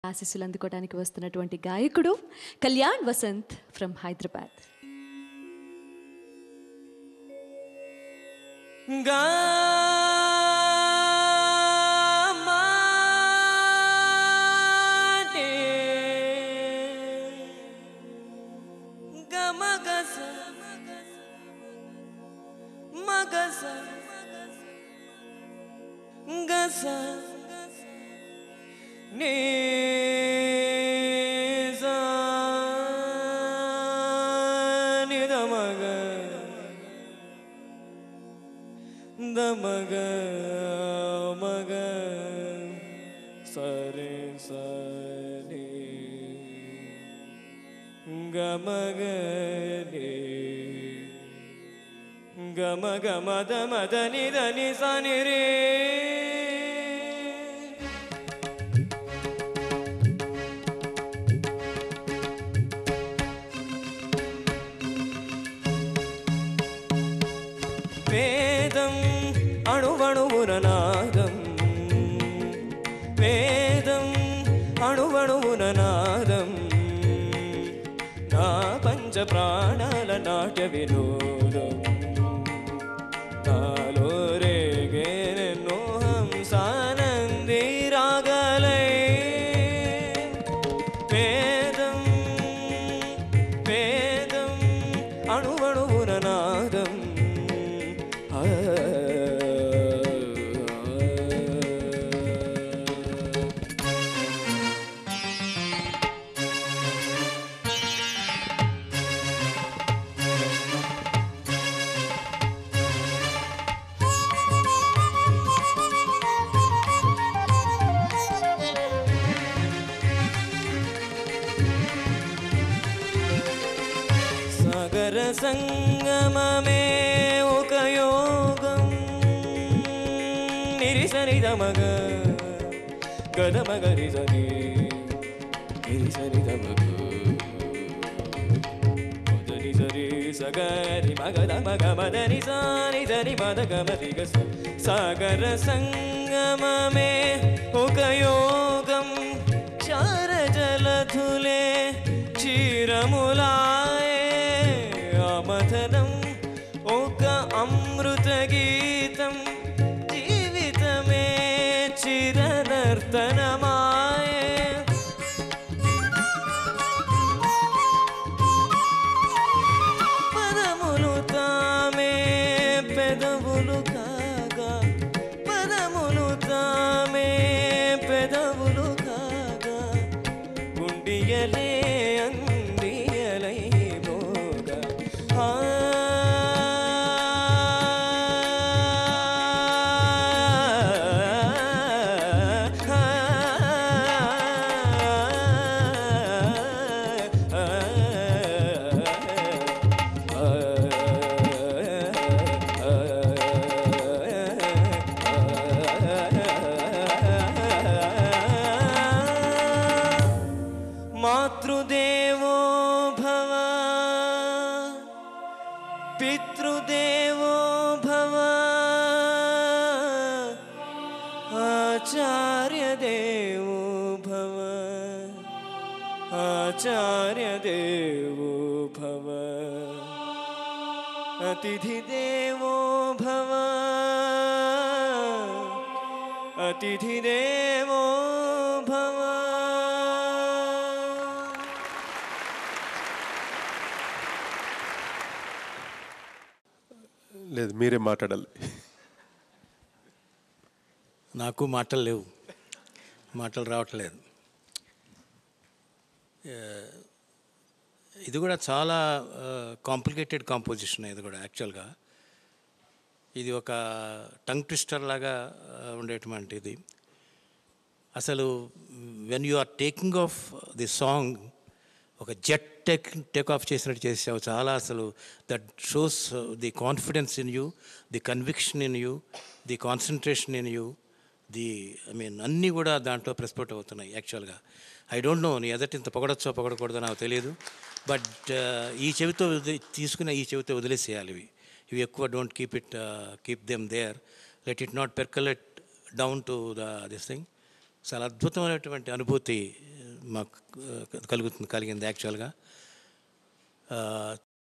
ఆశీస్సులు అందుకోవడానికి వస్తున్నటువంటి గాయకుడు కళ్యాణ్ వసంత్ ఫ్రమ్ హైదరాబాద్. దమగ మగ సరే సరే గమగ గమ గమ దమ దని దని సని రే వేదం అణువణువున నాదం వేదం అణువణువున నాదం నా పంచ ప్రాణాల నాట్య వినోదం నాలో రేగేనెన్నో హంసానంది రాగలై వేదం వేదం అణువణువున నాదం సాగర సంగమమే ఒక యోగం నిరిసని దమగ గదమగరిసని నిరిసని దమగ మదని సరి సగరి మగద మగ మదని సాని దని మద గమది గస సాగర సంగమమే ఒక యోగం చార జలధులే క్షీరములాయే మథనం ఒక అమృత గీతం జీవితమే చిరనర్తనమాయే పదములు తామే పెదవులు కాగా పదములు తామే పెదవులు కాగా గుండియలే అందియలై మాతృదేవో భవ పితృదేవో భవ ఆచార్యదేవో భవ ఆచార్యదేవో భవ అతిథిదేవో భవ అతిథిదేవో భవ. లేదు, మీరే మాట్లాడాలి. నాకు మాటలు లేవు, మాటలు రావట్లేదు. ఇది కూడా చాలా కాంప్లికేటెడ్ కాంపోజిషన్. ఇది కూడా యాక్చువల్గా ఇది ఒక టంగ్ ట్విస్టర్ లాగా ఉండేటువంటిది. అసలు when you are taking off the song ఒక జెట్ టేక్ ఆఫ్ చేసినట్టు చేసావు. చాలా అసలు that shows the confidence in you, the conviction in you, the concentration in you, అన్నీ కూడా దాంట్లో ప్రెస్పోర్ట్ అవుతున్నాయి. యాక్చువల్గా ఐ డోంట్ నో నీ ఎదటి ఇంత పొగడొచ్చో పొగడకూడదో నాకు తెలియదు. బట్ ఈ చెవితో తీసుకుని ఈ చెవితో వదిలేసేయాలి. ఇవి ఎక్కువ don't keep them there, let it not percolate down to this thing. చాలా అద్భుతమైనటువంటి అనుభూతి మాకు కలిగింది యాక్చువల్గా.